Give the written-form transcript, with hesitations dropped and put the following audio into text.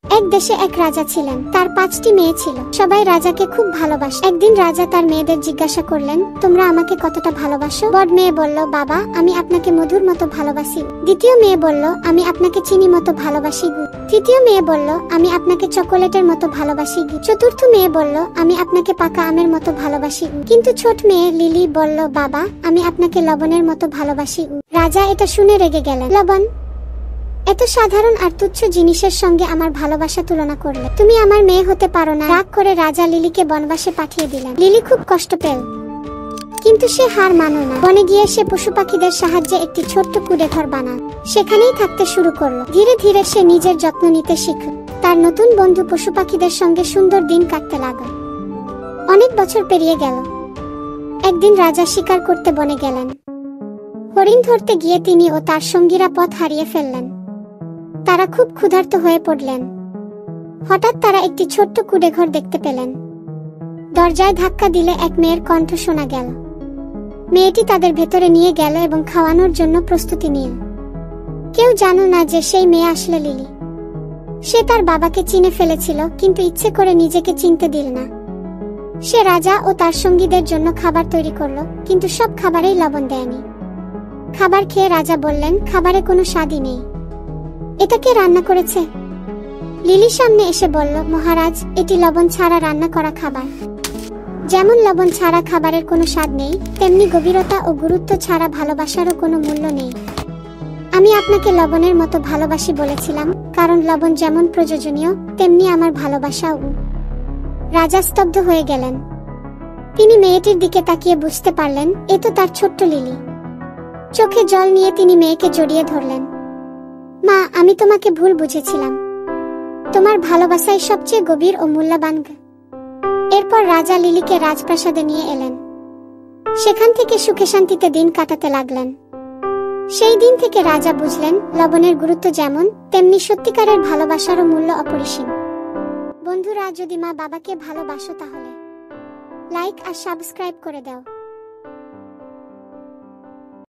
এক দেশে এক রাজা ছিলেন, তার 5টি মেয়ে ছিল। সবাই রাজাকে খুব ভালোবাসে। একদিন রাজা তার মেয়েদের জিজ্ঞাসা করলেন, তোমরা আমাকে কতটা ভালোবাসো? বড় মেয়ে বলল, বাবা, আমি আপনাকে মধুর মতো ভালোবাসি। দ্বিতীয় মেয়ে বলল, আমি আপনাকে চিনি মতো ভালোবাসি গু। তৃতীয় মেয়ে বলল, আমি আপনাকে চকোলেটের মতো ভালোবাসি গু। চতুর্থ মেয়ে বলল, আমি আপনাকে পাকা আমের মতো ভালোবাসি গু। কিন্তু ছোট মেয়ে লিলি বলল, বাবা, আমি আপনাকে লবণের মতো ভালোবাসি গু। রাজা এটা শুনে রেগে গেলেন। লবণ, এত সাধারণ আর তুচ্ছ জিনিসের সঙ্গে আমার ভালোবাসা তুলনা করলে তুমি আমার মেয়ে হতে পারো না। রাগ করে রাজা লিলিকে বনবাসে পাঠিয়ে দিলেন। লিলি খুব কষ্ট পেল, কিন্তু সে হার মানল না। বনে গিয়ে সে পশু পাখিদের সাহায্যে একটি ছোট্ট কুঁড়েঘর বানাল। সেখানেই থাকতে শুরু করলো। ধীরে ধীরে সে নিজের যত্ন নিতে শিখল। তার নতুন বন্ধু পশু পাখিদের সঙ্গে সুন্দর দিন কাটতে লাগল। অনেক বছর পেরিয়ে গেল। একদিন রাজা শিকার করতে বনে গেলেন। হরিণ ধরতে গিয়ে তিনি ও তার সঙ্গীরা পথ হারিয়ে ফেললেন। তারা খুব ক্ষুধার্ত হয়ে পড়লেন। হঠাৎ তারা একটি ছোট্ট কুঁড়েঘর দেখতে পেলেন। দরজায় ধাক্কা দিলে এক মেয়ের কণ্ঠ শোনা গেল। মেয়েটি তাদের ভেতরে নিয়ে গেল এবং খাওয়ানোর জন্য প্রস্তুতি নিল। কেউ জানো না যে সেই মেয়ে আসলে লিলি। সে তার বাবাকে চিনে ফেলেছিল, কিন্তু ইচ্ছে করে নিজেকে চিনতে দিল না। সে রাজা ও তার সঙ্গীদের জন্য খাবার তৈরি করলো, কিন্তু সব খাবারেই লবণ দেয়নি। খাবার খেয়ে রাজা বললেন, খাবারে কোনো স্বাদই নেই। এটা কে রান্না করেছে? লিলি সামনে এসে বলল, মহারাজ, এটি লবণ ছাড়া রান্না করা খাবার। যেমন লবণ ছাড়া খাবারের কোনো স্বাদ নেই, তেমনি গভীরতা ও গুরুত্ব ছাড়া ভালোবাসারও কোনো মূল্য নেই। আমি আপনাকে লবণের মতো ভালোবাসি বলেছিলাম, কারণ লবণ যেমন প্রয়োজনীয়, তেমনি আমার ভালোবাসাও। রাজা স্তব্ধ হয়ে গেলেন। তিনি মেয়েটির দিকে তাকিয়ে বুঝতে পারলেন, এ তো তার ছোট্ট লিলি। চোখে জল নিয়ে তিনি মেয়েকে জড়িয়ে ধরলেন। মা, আমি তোমাকে ভুল বুঝেছিলাম। তোমার ভালোবাসাই সবচেয়ে গভীর ও মূল্যবান। এরপর রাজা লিলিকে রাজপ্রাসাদে নিয়ে এলেন। সেখান থেকে সুখে শান্তিতে দিন কাটাতে লাগলেন। সেই দিন থেকে রাজা বুঝলেন, লবণের গুরুত্ব যেমন, তেমনি সত্যিকারের ভালোবাসারও মূল্য অপরিসীম। বন্ধুরা, যদি মা বাবাকে ভালোবাসো তাহলে লাইক আর সাবস্ক্রাইব করে দাও।